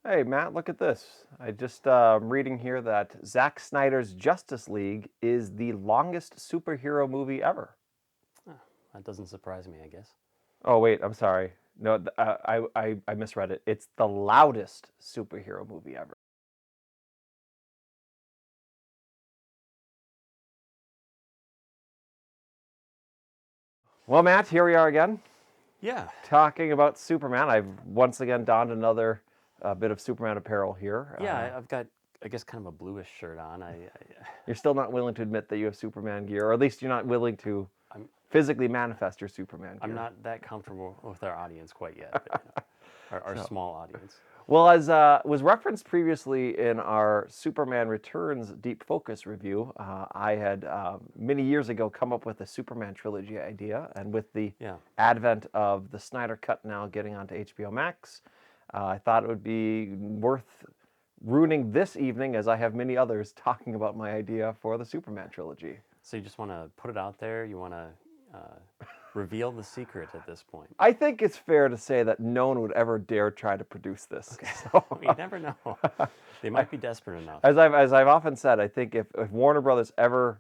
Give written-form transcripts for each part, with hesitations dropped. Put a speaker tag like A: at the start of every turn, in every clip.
A: Hey, Matt, look at this. I just reading here that Zack Snyder's Justice League is the longest superhero movie ever.
B: Oh, that doesn't surprise me, I guess.
A: Oh, wait, I'm sorry. No, I misread it. It's the loudest superhero movie ever. Well, Matt, here we are again,
B: Yeah,
A: talking about Superman. I've once again donned another bit of Superman apparel here.
B: yeah. I've got, I guess, kind of a bluish shirt on.
A: You're still not willing to admit that you have Superman gear, or at least you're not willing to
B: I'm,
A: physically manifest your Superman
B: I'm
A: gear.
B: not that comfortable with our audience quite yet. But, our
A: So,
B: small audience.
A: well, as was referenced previously in our Superman Returns Deep Focus review, I had many years ago come up with a Superman trilogy idea, and with the
B: Yeah,
A: advent of the Snyder Cut now getting onto HBO Max, I thought it would be worth ruining this evening, as I have many others, talking about my idea for the Superman trilogy.
B: so you just want to put it out there. You want to reveal the secret at this point.
A: I think it's fair to say that no one would ever dare try to produce this.
B: Okay,
A: So,
B: you never know. They might be desperate enough.
A: as I've often said, I think if Warner Brothers ever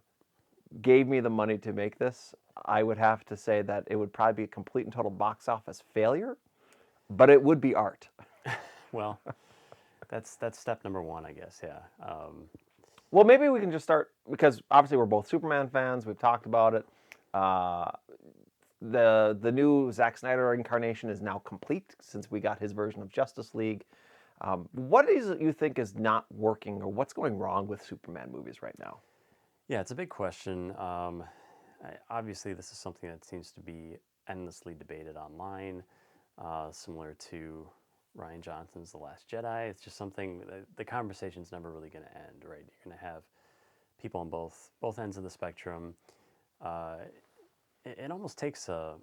A: gave me the money to make this, I would have to say that it would probably be a complete and total box office failure, but it would be art.
B: Well, that's step number one, I guess. Yeah.
A: Well, maybe we can just start because obviously we're both Superman fans. We've talked about it. Uh, the new Zack Snyder incarnation is now complete since we got his version of Justice League. What is it you think is not working, or what's going wrong with Superman movies right now?
B: Yeah, it's a big question. Obviously, this is something that seems to be endlessly debated online, similar to Ryan Johnson's The Last Jedi. It's just something that the conversation's never really going to end, right? You're going to have people on both ends of the spectrum. Uh, it almost takes a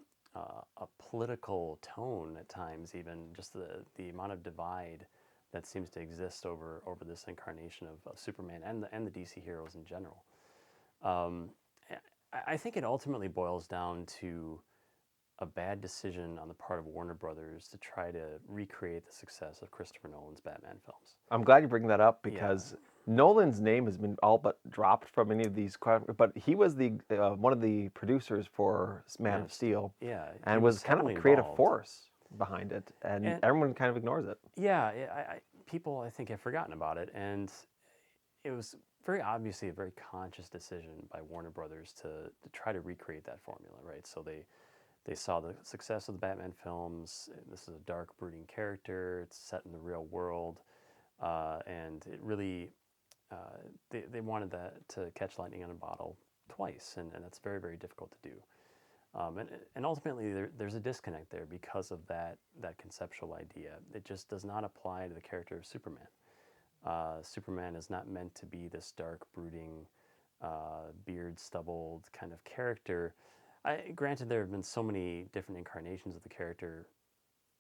B: political tone at times, even just the amount of divide that seems to exist over this incarnation of Superman and the DC heroes in general. Um, I think it ultimately boils down to a bad decision on the part of Warner Brothers to try to recreate the success of Christopher Nolan's Batman films.
A: I'm glad you bring that up
B: Yeah,
A: because Nolan's name has been all but dropped from any of these, but he was the one of the producers for Man
B: Man
A: of
B: of Steel.
A: Steel,
B: Yeah, he
A: and was
B: was
A: kind of a
B: heavily
A: creative
B: involved.
A: force behind it, and
B: And
A: everyone kind of ignores it.
B: yeah, people I think have forgotten about it, and it was very obviously a very conscious decision by Warner Brothers to try to recreate that formula, right? So they saw the success of the Batman films. This is a dark, brooding character. It's set in the real world, and it really they wanted that to catch lightning in a bottle twice, and that's very very difficult to do. And ultimately, there's a disconnect there because of that conceptual idea. It just does not apply to the character of Superman. Superman is not meant to be this dark, brooding, beard stubbled kind of character. Granted, there have been so many different incarnations of the character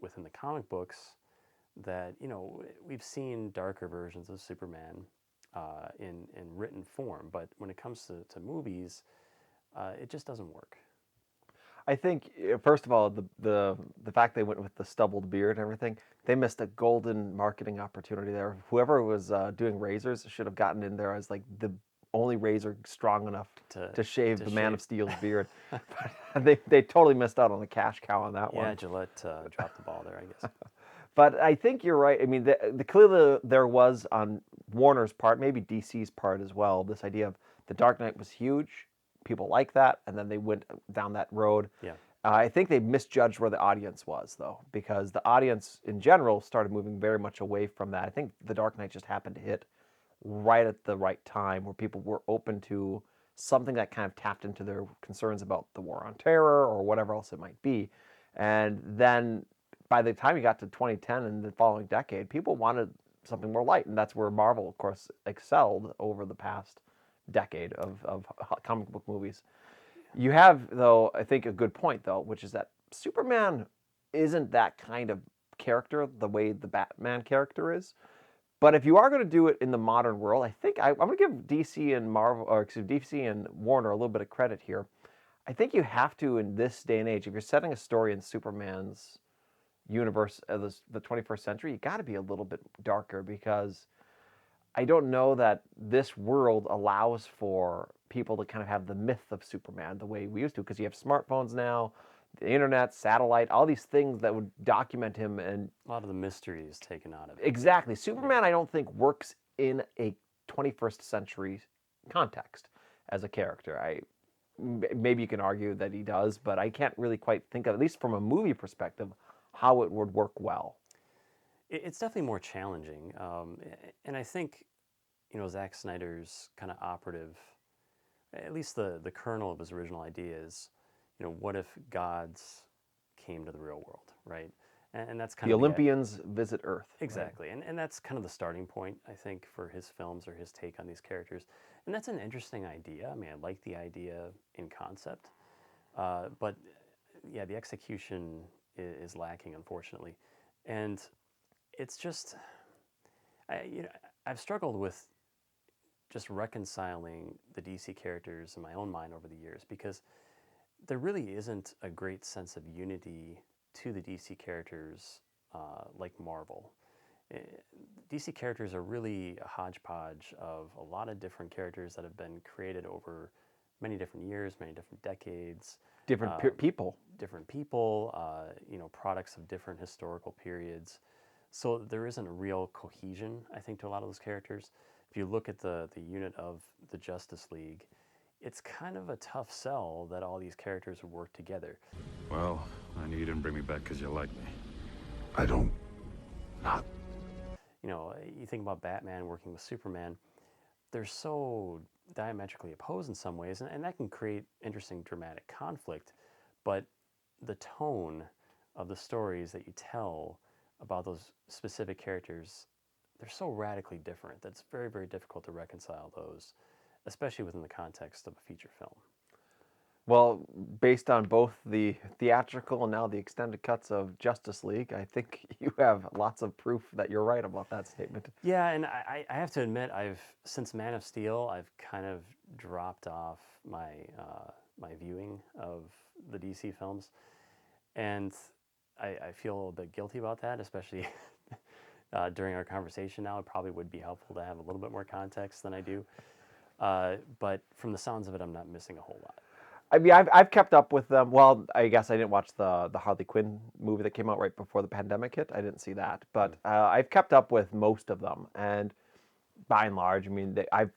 B: within the comic books that we've seen darker versions of Superman in written form, but when it comes to movies, it just doesn't work.
A: I think first of all, the fact they went with the stubbled beard and everything, they missed a golden marketing opportunity there. Whoever was doing razors should have gotten in there as like the only razor strong enough
B: To
A: to shave
B: to
A: the Man
B: shave.
A: of Steel's beard. But they totally missed out on the cash cow on that
B: Yeah,
A: one.
B: Gillette dropped the ball there, I guess.
A: But I think you're right. I mean, clearly there was on Warner's part, maybe DC's part as well, this idea of the Dark Knight was huge. People like that, and then they went down that road.
B: Yeah,
A: I think they misjudged where the audience was, though, because the audience in general started moving very much away from that. I think The Dark Knight just happened to hit right at the right time where people were open to something that kind of tapped into their concerns about the war on terror or whatever else it might be. And then by the time you got to 2010 and the following decade, people wanted something more light. And that's where Marvel, of course, excelled over the past decade of comic book movies. You have, though, I think a good point, though, which is that Superman isn't that kind of character the way the Batman character is. But if you are going to do it in the modern world, I think I'm going to give DC and Marvel, or excuse me, DC and Warner a little bit of credit here. I think you have to in this day and age, if you're setting a story in Superman's universe of the 21st century, you got to be a little bit darker, because I don't know that this world allows for people to kind of have the myth of Superman the way we used to, because you have smartphones now, the internet, satellite, all these things that would document him. And
B: A lot of the mystery is taken out of it.
A: exactly, Superman, I don't think works in a 21st century context as a character. Maybe you can argue that he does, but I can't really quite think of, at least from a movie perspective, how it would work well.
B: It's definitely more challenging, and I think, Zack Snyder's kind of operative, at least the kernel of his original idea is, what if gods came to the real world, right? And that's kind
A: The
B: of
A: Olympians visit Earth.
B: exactly, and that's kind of the starting point, I think, for his films or his take on these characters. And that's an interesting idea. I mean, I like the idea in concept, but yeah, the execution is lacking, unfortunately. And it's just, I've struggled with just reconciling the DC characters in my own mind over the years, because there really isn't a great sense of unity to the DC characters like Marvel. Eh, DC characters are really a hodgepodge of a lot of different characters that have been created over many different years, many different decades,
A: Different people.
B: products of different historical periods. So there isn't a real cohesion, I think, to a lot of those characters. If you look at the unit of the Justice League, it's kind of a tough sell that all these characters would work together.
C: Well, I knew you didn't bring me back because you like me.
D: I don't. Not.
B: You think about Batman working with Superman, they're so diametrically opposed in some ways, and that can create interesting dramatic conflict. But the tone of the stories that you tell about those specific characters, they're so radically different that it's very, very difficult to reconcile those, especially within the context of a feature film.
A: Well, based on both the theatrical and now the extended cuts of Justice League, I think you have lots of proof that you're right about that statement.
B: Yeah, and I have to admit, since Man of Steel, I've kind of dropped off my viewing of the DC films, and I feel a little bit guilty about that, especially during our conversation now. It probably would be helpful to have a little bit more context than I do, but from the sounds of it, I'm not missing a whole lot.
A: I mean, I've kept up with them. Well, I guess I didn't watch the Harley Quinn movie that came out right before the pandemic hit. I didn't see that, but I've kept up with most of them, and by and large, I mean, I've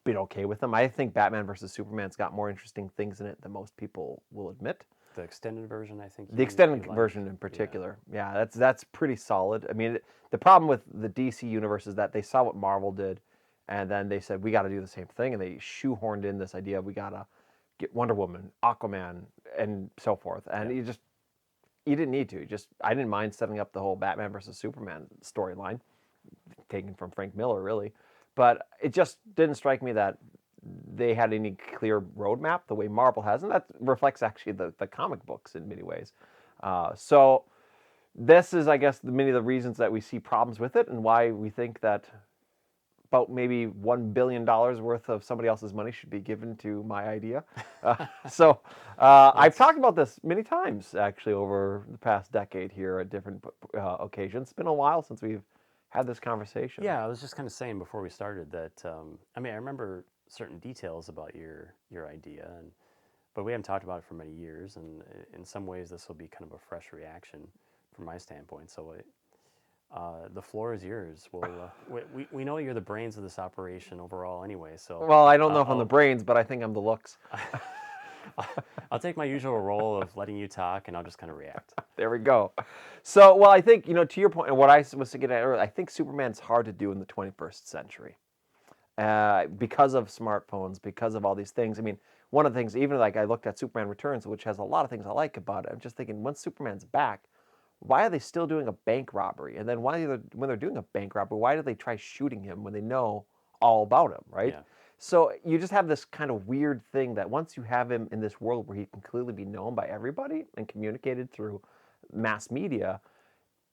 A: been okay with them. I think Batman versus Superman's got more interesting things in it than most people will admit.
B: The extended version, I think.
A: The extended version in particular, yeah, that's pretty solid. I mean, the problem with the DC universe is that they saw what Marvel did, and then they said we got to do the same thing, and they shoehorned in this idea of we gotta get Wonder Woman, Aquaman, and so forth. And you didn't need to. I didn't mind setting up the whole Batman versus Superman storyline, taken from Frank Miller, really. But it just didn't strike me that they had any clear roadmap the way Marvel has, and that reflects actually the comic books in many ways. So this is, I guess, many of the reasons that we see problems with it, and why we think that about maybe $1 billion worth of somebody else's money should be given to my idea. I've talked about this many times, actually, over the past decade here at different occasions. It's been a while since we've had this conversation.
B: Yeah, I was just kind of saying before we started that, I remember certain details about your idea, but we haven't talked about it for many years, and in some ways this will be kind of a fresh reaction from my standpoint. So the floor is yours. We know you're the brains of this operation overall anyway. So
A: well, I don't know if I'm the brains, but I think I'm the looks.
B: I'll take my usual role of letting you talk, and I'll just kind of react.
A: There we go. So, well, I think, to your point, and what I was thinking earlier, I think Superman's hard to do in the 21st century because of smartphones, because of all these things. I mean, one of the things, even like I looked at Superman Returns, which has a lot of things I like about it, I'm just thinking, once Superman's back, why are they still doing a bank robbery? And then when they're doing a bank robbery, why do they try shooting him when they know all about him, right?
B: Yeah.
A: So you just have this kind of weird thing that once you have him in this world where he can clearly be known by everybody and communicated through mass media,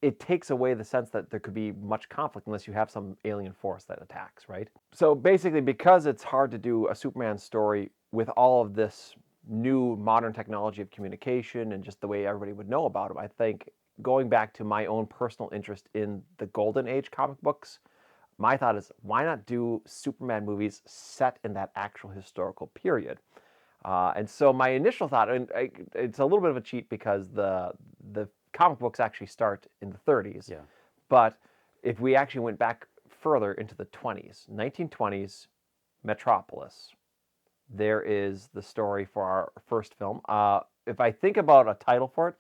A: it takes away the sense that there could be much conflict unless you have some alien force that attacks, right? So basically, because it's hard to do a Superman story with all of this new modern technology of communication and just the way everybody would know about him, I think going back to my own personal interest in the Golden Age comic books, my thought is, why not do Superman movies set in that actual historical period? And so my initial thought, and it's a little bit of a cheat because the comic books actually start in the 30s.
B: Yeah.
A: But if we actually went back further into the 20s, 1920s, Metropolis, there is the story for our first film. If I think about a title for it,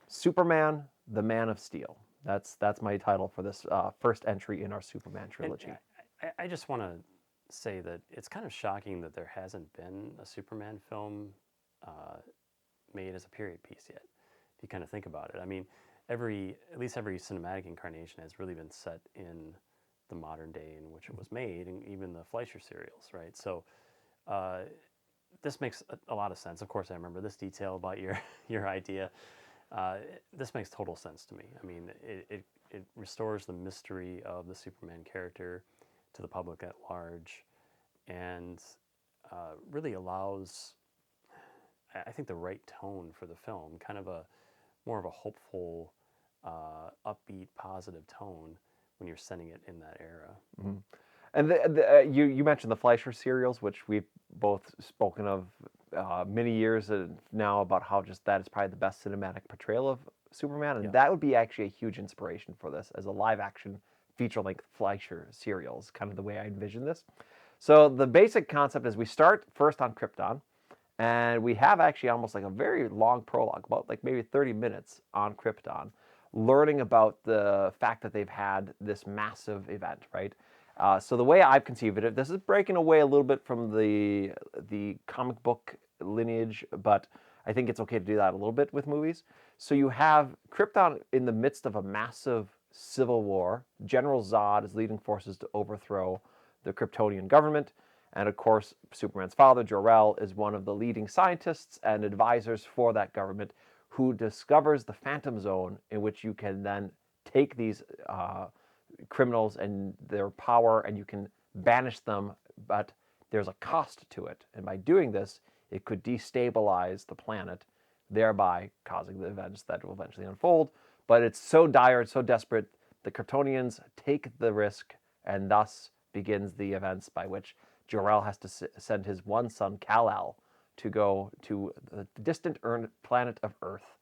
A: Superman, the Man of Steel. That's my title for this first entry in our Superman trilogy.
B: I just want to say that it's kind of shocking that there hasn't been a Superman film made as a period piece yet. If you kind of think about it, I mean, at least every cinematic incarnation has really been set in the modern day in which it was made, and even the Fleischer serials, right? So this makes a lot of sense. Of course, I remember this detail about your idea. This makes total sense to me. I mean, it restores the mystery of the Superman character to the public at large, and really allows, I think, the right tone for the film, kind of more of a hopeful, upbeat, positive tone when you're sending it in that era.
A: Mm-hmm. And you mentioned the Fleischer serials, which we've both spoken of many years now about how just that is probably the best cinematic portrayal of Superman, and that would be actually a huge inspiration for this as a live-action feature-length Fleischer serials, kind of the way I envision this. So the basic concept is we start first on Krypton, and we have actually almost like a very long prologue, about like maybe 30 minutes on Krypton, learning about the fact that they've had this massive event, right? So the way I've conceived it, this is breaking away a little bit from the comic book lineage, but I think it's okay to do that a little bit with movies. So you have Krypton in the midst of a massive civil war. General Zod is leading forces to overthrow the Kryptonian government. And of course, Superman's father, Jor-El, is one of the leading scientists and advisors for that government, who discovers the Phantom Zone, in which you can then take these criminals and their power and you can banish them, but there's a cost to it. And by doing this, it could destabilize the planet, thereby causing the events that will eventually unfold. But it's so dire, it's so desperate, the Kryptonians take the risk, and thus begins the events by which Jor-El has to send his one son, Kal-El, to go to the distant planet of Earth,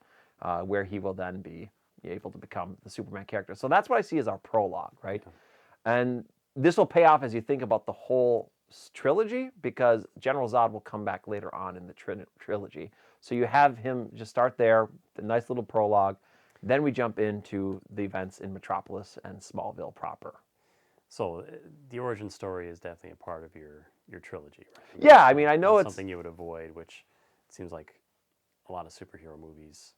A: where he will then be able to become the Superman character. So that's what I see as our prologue, right? Yeah. And this will pay off as you think about the whole trilogy, because General Zod will come back later on in the trilogy. So you have him just start there, the nice little prologue. Then we jump into the events in Metropolis and Smallville proper.
B: So the origin story is definitely a part of your trilogy, right?
A: Yeah, I mean, I know it's
B: something you would avoid, which it seems like a lot of superhero movies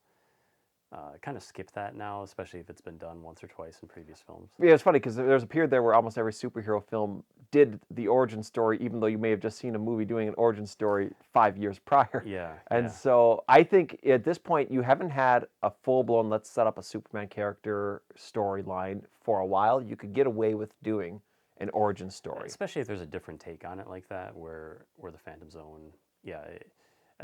B: kind of skip that now, especially if it's been done once or twice in previous films.
A: Yeah, it's funny because there's a period there where almost every superhero film did the origin story, even though you may have just seen a movie doing an origin story 5 years prior.
B: Yeah.
A: And so I think at this point you haven't had a full-blown let's set up a Superman character storyline for a while. You could get away with doing an origin story.
B: Especially if there's a different take on it like that, where the Phantom Zone,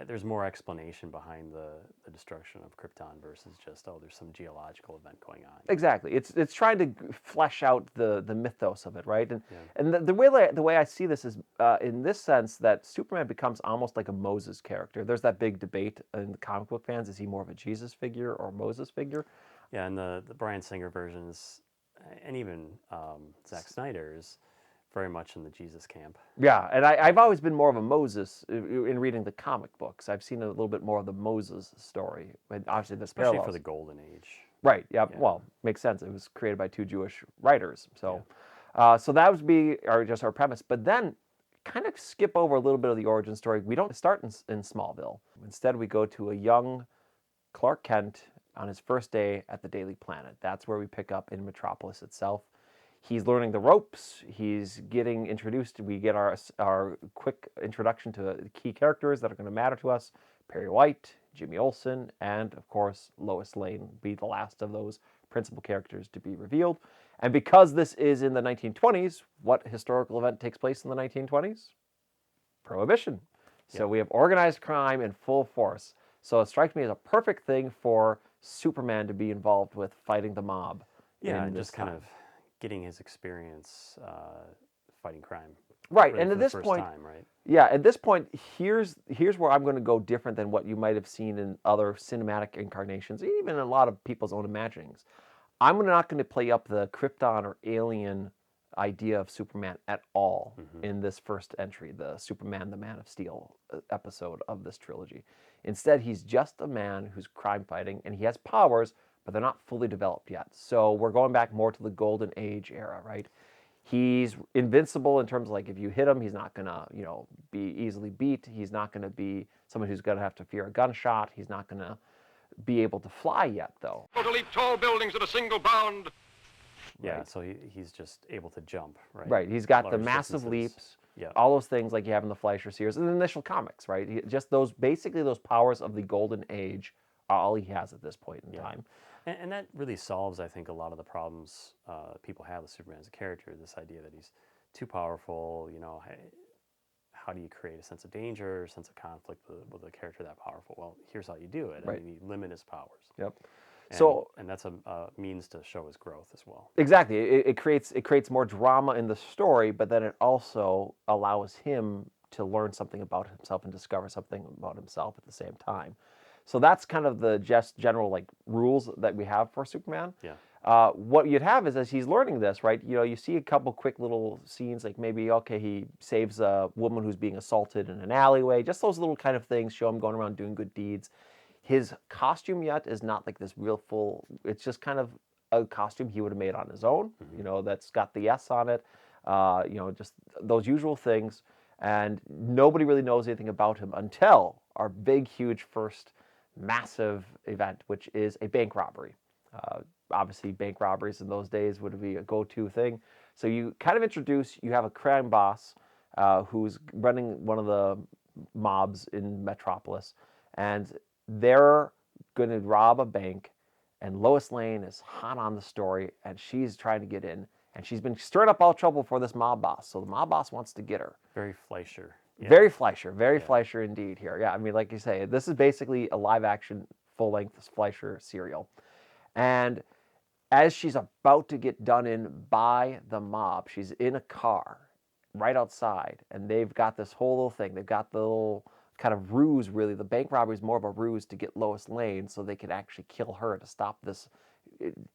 B: there's more explanation behind the destruction of Krypton versus just, there's some geological event going on.
A: Exactly. It's trying to flesh out the mythos of it, right? And the way I see this is in this sense that Superman becomes almost like a Moses character. There's that big debate in the comic book fans: is he more of a Jesus figure or Moses figure?
B: Yeah, and the Bryan Singer versions, and even Zack Snyder's, very much in the Jesus camp.
A: Yeah, and I've always been more of a Moses in reading the comic books. I've seen a little bit more of the Moses story, and obviously there's
B: especially
A: parallels.
B: For the Golden Age.
A: Right. Yeah. Well, makes sense. It was created by two Jewish writers, so so that would be our premise. But then, kind of skip over a little bit of the origin story. We don't start in Smallville. Instead, we go to a young Clark Kent on his first day at the Daily Planet. That's where we pick up in Metropolis itself. He's learning the ropes. He's getting introduced. We get our quick introduction to the key characters that are going to matter to us. Perry White, Jimmy Olsen, and of course Lois Lane will be the last of those principal characters to be revealed. And because this is in the 1920s, what historical event takes place in the 1920s? Prohibition. So we have organized crime in full force. So it strikes me as a perfect thing for Superman to be involved with fighting the mob.
B: Yeah,
A: in
B: and
A: this
B: just kind
A: time.
B: of getting his experience fighting crime.
A: Right,
B: Really
A: and
B: for
A: at
B: the
A: this
B: first
A: point,
B: time, right?
A: yeah, at this point, here's where I'm going to go different than what you might have seen in other cinematic incarnations, even in a lot of people's own imaginings. I'm not going to play up the Krypton or alien idea of Superman at all in this first entry, the Superman, the Man of Steel episode of this trilogy. Instead, he's just a man who's crime fighting, and he has powers, but they're not fully developed yet. So we're going back more to the Golden Age era, right? He's invincible in terms of like if you hit him, he's not gonna, be easily beat. He's not gonna be someone who's gonna have to fear a gunshot. He's not gonna be able to fly yet, though.
E: To leap tall buildings at a single bound.
B: Yeah,
A: Right.
B: so he's just able to jump, right?
A: Right. He's got the
B: Large
A: massive
B: distances.
A: leaps,
B: Yeah.
A: all those things like you have in the Fleischer series in the initial comics, right? Just those basically those powers of the Golden Age are all he has at this point in time.
B: And that really solves, I think, a lot of the problems people have with Superman as a character. This idea that he's too powerful. How do you create a sense of danger, a sense of conflict with a character that powerful? Well, here's how you do it.
A: Right.
B: I mean, you limit his powers.
A: Yep.
B: And, and that's a means to show his growth as well.
A: Exactly. It creates more drama in the story, but then it also allows him to learn something about himself and discover something about himself at the same time. So that's kind of the just general like rules that we have for Superman.
B: Yeah.
A: What you'd have is as he's learning this, right? You see a couple quick little scenes, like maybe okay, he saves a woman who's being assaulted in an alleyway. Just those little kind of things show him going around doing good deeds. His costume yet is not like this real full. It's just kind of a costume he would have made on his own. That's got the S on it. Just those usual things. And nobody really knows anything about him until our big, huge first massive event, which is a bank robbery. Obviously, bank robberies in those days would be a go-to thing. So you kind of you have a crime boss who's running one of the mobs in Metropolis, and they're going to rob a bank, and Lois Lane is hot on the story, and she's trying to get in, and she's been stirring up all trouble for this mob boss, so the mob boss wants to get her.
B: Very Fleischer. Yeah.
A: Very Fleischer, Fleischer indeed here. Yeah, I mean, like you say, this is basically a live-action, full-length Fleischer serial. And as she's about to get done in by the mob, she's in a car right outside, and they've got this whole little thing. They've got the little kind of ruse, really. The bank robbery is more of a ruse to get Lois Lane so they can actually kill her to stop this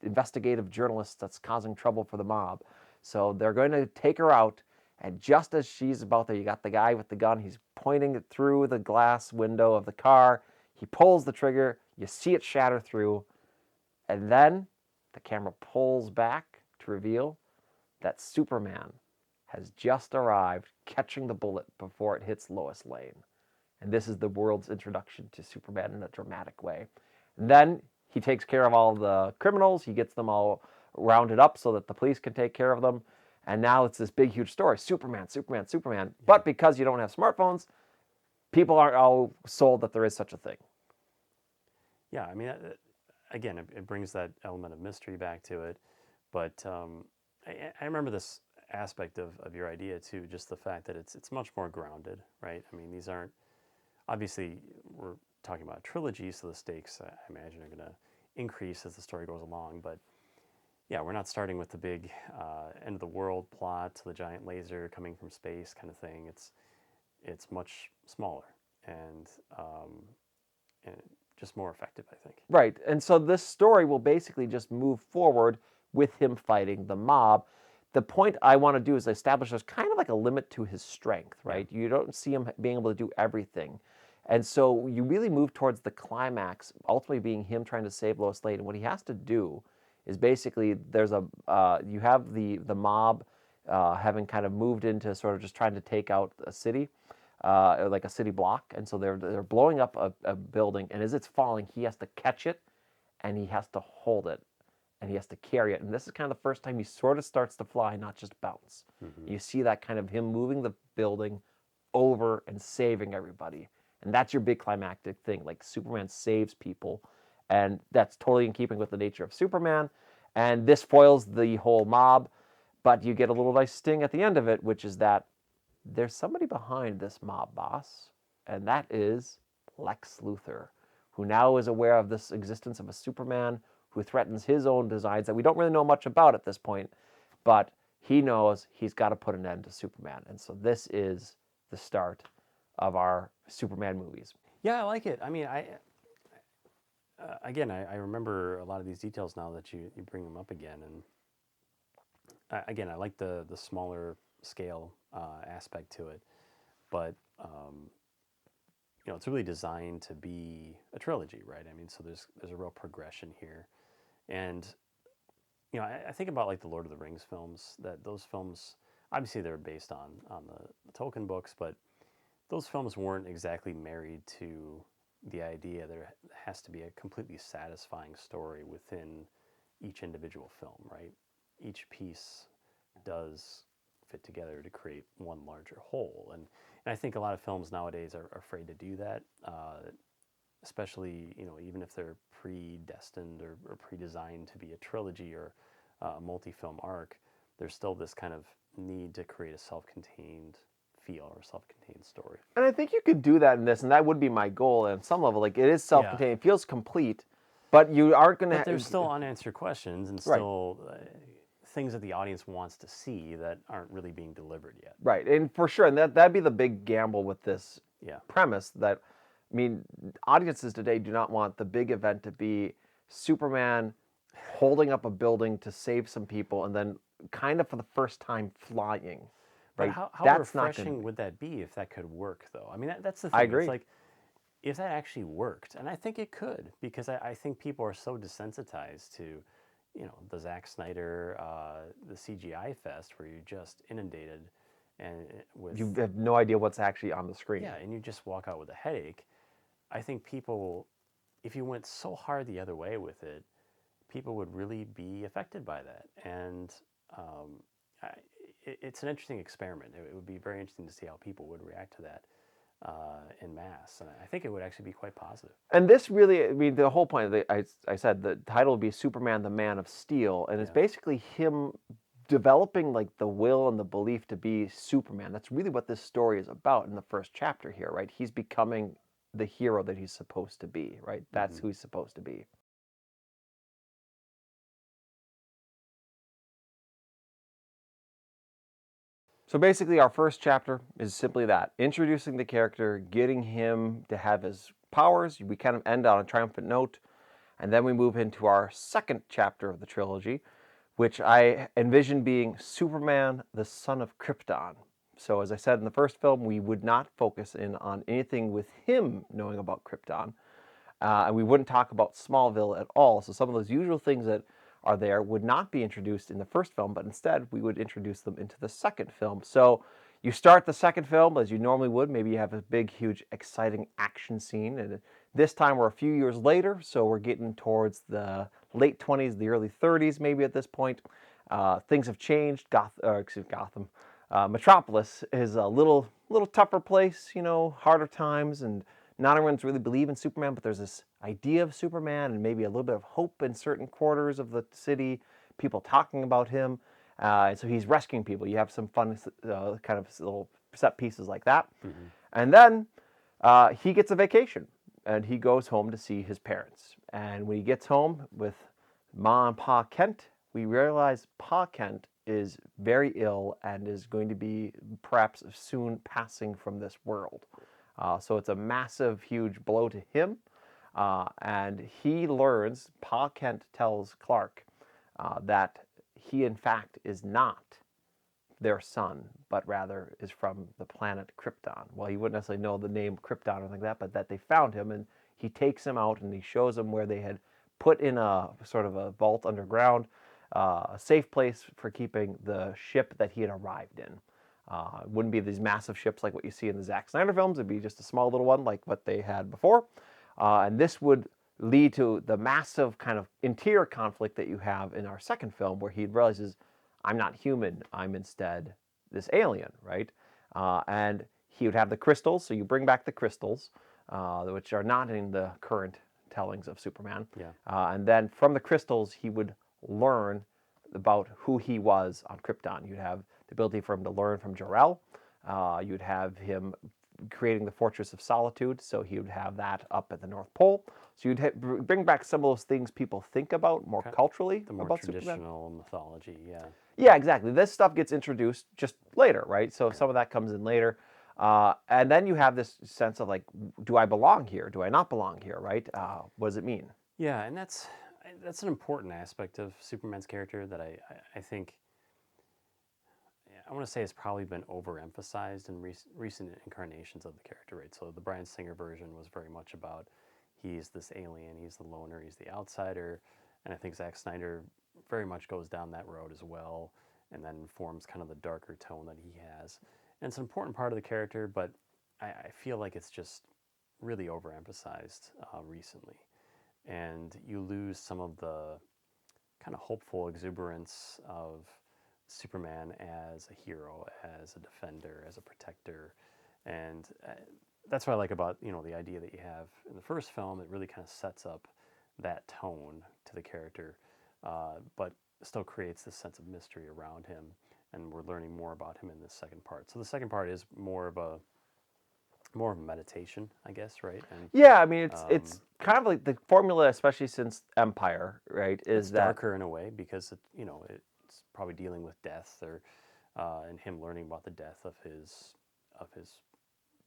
A: investigative journalist that's causing trouble for the mob. So they're going to take her out, and just as she's about there, you got the guy with the gun. He's pointing it through the glass window of the car. He pulls the trigger. You see it shatter through, and then the camera pulls back to reveal that Superman has just arrived, catching the bullet before it hits Lois Lane. And this is the world's introduction to Superman in a dramatic way. And then he takes care of all the criminals. He gets them all rounded up so that the police can take care of them. And now it's this big, huge story. Superman, Superman, Superman. But because you don't have smartphones, people aren't all sold that there is such a thing.
B: Yeah, I mean, again, it brings that element of mystery back to it. But I remember this aspect of your idea too, just the fact that it's much more grounded, right? I mean, these aren't, obviously we're talking about a trilogy, so the stakes I imagine are going to increase as the story goes along. But yeah, we're not starting with the big end of the world plot, the giant laser coming from space kind of thing. It's much smaller and just more effective, I think.
A: Right. And so this story will basically just move forward with him fighting the mob. The point I want to do is establish there's kind of like a limit to his strength, right? You don't see him being able to do everything. And so you really move towards the climax, ultimately being him trying to save Lois Lane. And what he has to do is basically you have the mob having kind of moved into sort of just trying to take out a city, like a city block. And so they're blowing up a building. And as it's falling, he has to catch it and he has to hold it. And he has to carry it. And this is kind of the first time he sort of starts to fly, not just bounce. You see that kind of him moving the building over and saving everybody. And that's your big climactic thing. Like Superman saves people. And that's totally in keeping with the nature of Superman. And this foils the whole mob. But you get a little nice sting at the end of it, which is that there's somebody behind this mob boss. And that is Lex Luthor, who now is aware of this existence of a Superman who threatens his own designs that we don't really know much about at this point, but he knows he's got to put an end to Superman. And so this is the start of our Superman movies.
B: Yeah, I like it. I mean, I remember a lot of these details now that you bring them up again. And again, I like the smaller scale aspect to it. But, it's really designed to be a trilogy, right? I mean, so there's a real progression here. And, I think about like the Lord of the Rings films, that those films, obviously they're based on the Tolkien books, but those films weren't exactly married to the idea there has to be a completely satisfying story within each individual film, right? Each piece does fit together to create one larger whole. And I think a lot of films nowadays are afraid to do that, especially, even if they're predestined or pre-designed to be a trilogy or a multi-film arc, there's still this kind of need to create a self-contained feel or self-contained story.
A: And I think you could do that in this, and that would be my goal at some level. Like, it is self-contained, It feels complete, but you aren't going to...
B: But there's still unanswered questions and still things that the audience wants to see that aren't really being delivered yet.
A: Right, and for sure, and that'd be the big gamble with this premise, that, I mean, audiences today do not want the big event to be Superman holding up a building to save some people and then kind of for the first time flying.
B: But
A: right?
B: how refreshing would that be if that could work, though? I mean, that's the thing.
A: I agree.
B: It's like, if that actually worked, and I think it could, because I think people are so desensitized to, the Zack Snyder, the CGI fest, where you're just inundated and with...
A: You have no idea what's actually on the screen.
B: Yeah, and you just walk out with a headache. I think people, if you went so hard the other way with it, people would really be affected by that. And it's an interesting experiment. It would be very interesting to see how people would react to that en masse. And I think it would actually be quite positive.
A: And this really, I mean, the whole point, I said the title would be Superman, the Man of Steel. And it's basically him developing like the will and the belief to be Superman. That's really what this story is about in the first chapter here, right? He's becoming the hero that he's supposed to be, right? That's who he's supposed to be. So basically our first chapter is simply that, introducing the character, getting him to have his powers. We kind of end on a triumphant note, and then we move into our second chapter of the trilogy, which I envision being Superman, the Son of Krypton. So as I said in the first film, we would not focus in on anything with him knowing about Krypton, and we wouldn't talk about Smallville at all. So some of those usual things that are there would not be introduced in the first film, but instead we would introduce them into the second film. So you start the second film as you normally would. Maybe you have a big, huge, exciting action scene. And this time we're a few years later, so we're getting towards the late 20s, the early 30s maybe at this point. Things have changed. Gotham. Metropolis is a little tougher place, harder times, and not everyone's really believe in Superman, but there's this idea of Superman and maybe a little bit of hope in certain quarters of the city, people talking about him. And so he's rescuing people. You have some fun kind of little set pieces like that. And then he gets a vacation and he goes home to see his parents. And when he gets home with Ma and Pa Kent, we realize Pa Kent is very ill and is going to be perhaps soon passing from this world. So it's a massive, huge blow to him. And he learns, Pa Kent tells Clark that he in fact is not their son, but rather is from the planet Krypton. Well, he wouldn't necessarily know the name Krypton or anything like that, but that they found him, and he takes him out and he shows him where they had put in a sort of a vault underground, a safe place for keeping the ship that he had arrived in. It wouldn't be these massive ships like what you see in the Zack Snyder films. It'd be just a small little one like what they had before. And this would lead to the massive kind of interior conflict that you have in our second film, where he realizes, I'm not human, I'm instead this alien, right? And he would have the crystals, so you bring back the crystals, which are not in the current tellings of Superman. And then from the crystals, he would learn about who he was on Krypton. You'd have the ability for him to learn from Jor-El. You'd have him creating the Fortress of Solitude, so he would have that up at the North Pole. So you'd bring back some of those things people think about more culturally
B: The more
A: about Superman.
B: traditional mythology, yeah.
A: Yeah, exactly. This stuff gets introduced just later, right? So some of that comes in later. And then you have this sense of like, do I belong here? Do I not belong here, right? What does it mean?
B: Yeah, and that's an important aspect of Superman's character that I think, I want to say, has probably been overemphasized in recent incarnations of the character, right? So the Bryan Singer version was very much about he's this alien, he's the loner, he's the outsider, and I think Zack Snyder very much goes down that road as well, and then forms kind of the darker tone that he has. And it's an important part of the character, but I feel like it's just really overemphasized recently. And you lose some of the kind of hopeful exuberance of Superman as a hero, as a defender, as a protector. And that's what I like about, the idea that you have in the first film. It really kind of sets up that tone to the character, but still creates this sense of mystery around him. And we're learning more about him in this second part. So the second part is more of a meditation, I guess, right? And
A: Yeah, I mean, it's kind of like the formula, especially since Empire, right? Is
B: it's
A: that
B: darker in a way because it's probably dealing with death, or and him learning about the death of his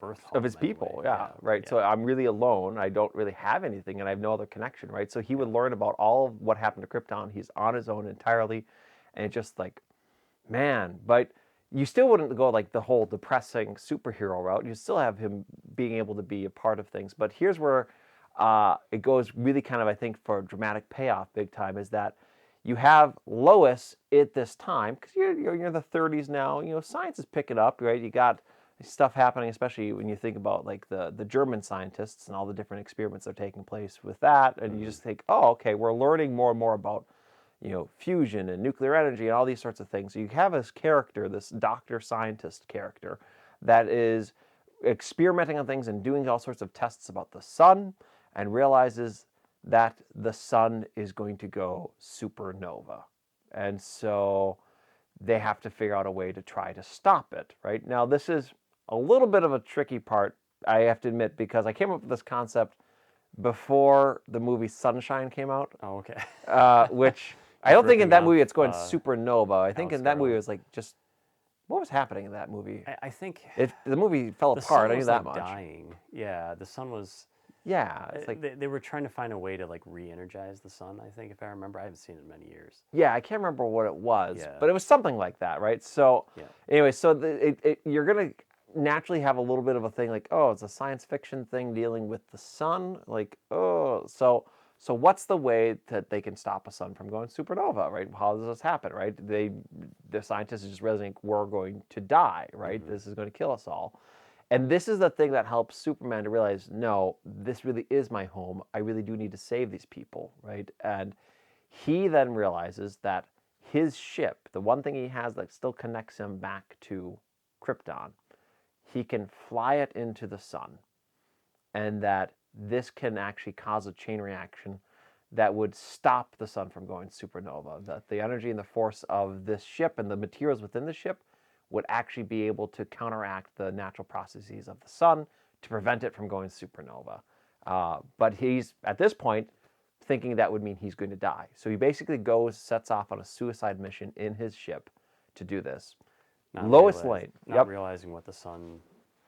B: birth home,
A: of his
B: in a way.
A: people, yeah, right. So I'm really alone. I don't really have anything, and I have no other connection, right? So he would learn about all of what happened to Krypton. He's on his own entirely, and it's just like, man, but you still wouldn't go like the whole depressing superhero route. You still have him being able to be a part of things. But here's where it goes really kind of, I think, for a dramatic payoff big time, is that you have Lois at this time, because you're in the 30s now, science is picking up, right? You got stuff happening, especially when you think about like the German scientists and all the different experiments that are taking place with that. And you just think, oh, okay, we're learning more and more about fusion and nuclear energy and all these sorts of things. So you have this character, this doctor scientist character, that is experimenting on things and doing all sorts of tests about the sun, and realizes that the sun is going to go supernova. And so they have to figure out a way to try to stop it, right? Now, this is a little bit of a tricky part, I have to admit, because I came up with this concept before the movie Sunshine came out.
B: Oh, okay.
A: Which I don't think in that
B: ripping
A: movie
B: off,
A: it's going supernova. I think
B: Alex
A: in that movie
B: Garland.
A: it was like just, what was happening in that movie?
B: I think
A: The movie fell
B: the
A: apart.
B: sun
A: I knew
B: was
A: that
B: like
A: much.
B: dying. Yeah, the sun was.
A: Yeah, it's like
B: They were trying to find a way to like re-energize the sun. I think, if I remember, I haven't seen it in many years.
A: yeah, I can't remember what it was,
B: Yeah.
A: but it was something like that, right? So
B: Yeah.
A: anyway, so you're gonna naturally have a little bit of a thing like, oh, it's a science fiction thing dealing with the sun, like, oh, so what's the way that they can stop a sun from going supernova, right? How does this happen, right? The scientists just realizing we're going to die, right? This is going to kill us all. And this is the thing that helps Superman to realize, no, this really is my home. I really do need to save these people, right? And he then realizes that his ship, the one thing he has that still connects him back to Krypton, he can fly it into the sun, and that this can actually cause a chain reaction that would stop the sun from going supernova. That the energy and the force of this ship and the materials within the ship would actually be able to counteract the natural processes of the sun to prevent it from going supernova. But he's, at this point, thinking that would mean he's going to die. So he basically sets off on a suicide mission in his ship to do this. Lois Lane.
B: Not realizing what the sun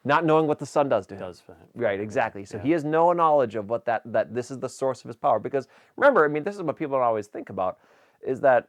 A: Not knowing what the sun does to him.
B: does for him.
A: Right, exactly. So he has no knowledge of what that this is the source of his power. Because remember, I mean, this is what people don't always think about, is that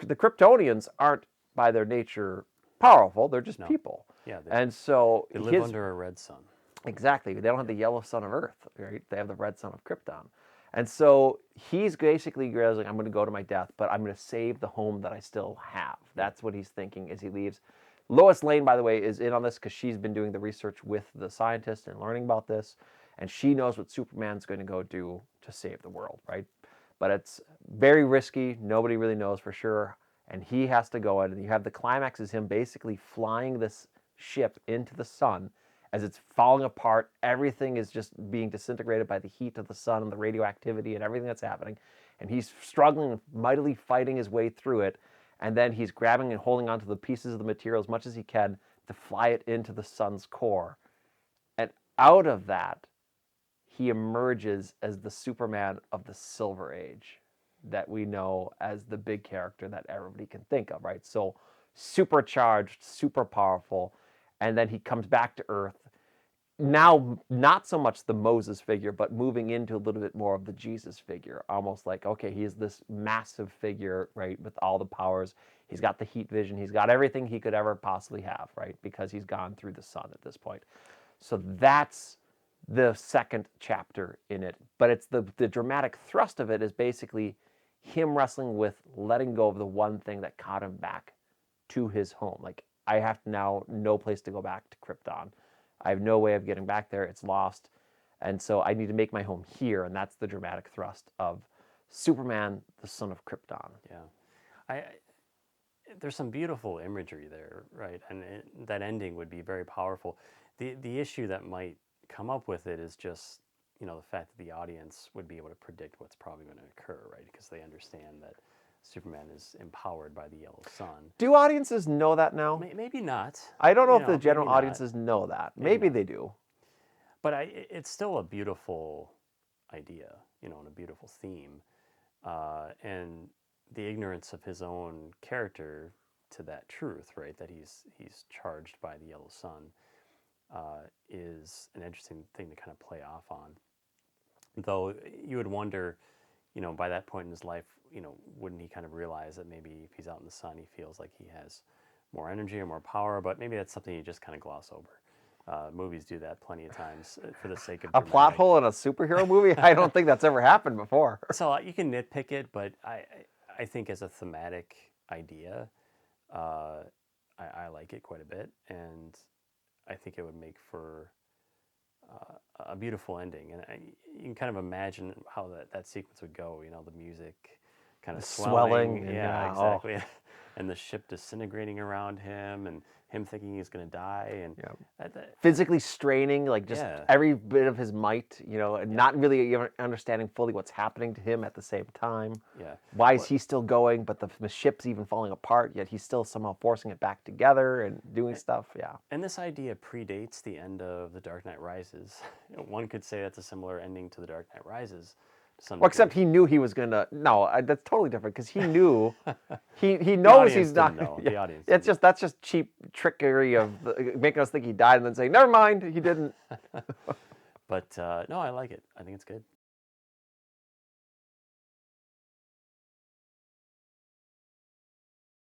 A: the Kryptonians aren't by their nature powerful. They're just people.
B: Yeah,
A: and so
B: they live under a red sun.
A: Exactly. They don't have the yellow sun of Earth, right? They have the red sun of Krypton. And so he's basically realizing, I'm going to go to my death, but I'm going to save the home that I still have. That's what he's thinking as he leaves. Lois Lane, by the way, is in on this because she's been doing the research with the scientist and learning about this. And she knows what Superman's going to go do to save the world, right? But it's very risky. Nobody really knows for sure. And he has to go in, and you have the climax is him basically flying this ship into the sun. As it's falling apart, everything is just being disintegrated by the heat of the sun and the radioactivity and everything that's happening. And he's struggling, mightily fighting his way through it. And then he's grabbing and holding onto the pieces of the material as much as he can to fly it into the sun's core. out of that, he emerges as the Superman of the Silver Age that we know as the big character that everybody can think of, right? So supercharged, super powerful, and then he comes back to Earth. Now, not so much the Moses figure, but moving into a little bit more of the Jesus figure. Almost like, okay, he is this massive figure, right, with all the powers. He's got the heat vision. He's got everything he could ever possibly have, right, because he's gone through the sun at this point. So that's the second chapter in it. But it's the dramatic thrust of it is basically him wrestling with letting go of the one thing that caught him back to his home. Like, I have now no place to go back to Krypton. I have no way of getting back there. It's lost. And so I need to make my home here. And that's the dramatic thrust of Superman, the Son of Krypton.
B: Yeah. There's some beautiful imagery there, right? And that ending would be very powerful. The issue that might come up with it is just, the fact that the audience would be able to predict what's probably going to occur, right? Because they understand that Superman is empowered by the yellow sun.
A: Do audiences know that now?
B: Maybe not.
A: I don't know if the general audiences know that. Maybe they do.
B: But it's still a beautiful idea, and a beautiful theme. And the ignorance of his own character to that truth, right, that he's charged by the yellow sun, is an interesting thing to kind of play off on. Though you would wonder, by that point in his life, wouldn't he kind of realize that maybe if he's out in the sun, he feels like he has more energy or more power, but maybe that's something you just kind of gloss over. Movies do that plenty of times for the sake of
A: a plot hole in a superhero movie? I don't think that's ever happened before.
B: So you can nitpick it, but I think as a thematic idea, I like it quite a bit, and I think it would make for a beautiful ending. And you can kind of imagine how that sequence would go. The music kind of swelling. Yeah, exactly. Oh. And the ship disintegrating around him, and him thinking he's going to die, and
A: physically straining, like just every bit of his might, and not really even understanding fully what's happening to him at the same time.
B: Yeah.
A: Why is he still going, but the ship's even falling apart, yet he's still somehow forcing it back together and doing stuff. Yeah.
B: And this idea predates the end of The Dark Knight Rises. One could say that's a similar ending to The Dark Knight Rises.
A: Well, except he knew he was gonna. No, that's totally different because he knew. he knows he's not.
B: Know. The audience.
A: That's just cheap trickery of making us think he died and then saying, "Never mind, he didn't."
B: But no, I like it. I think it's good.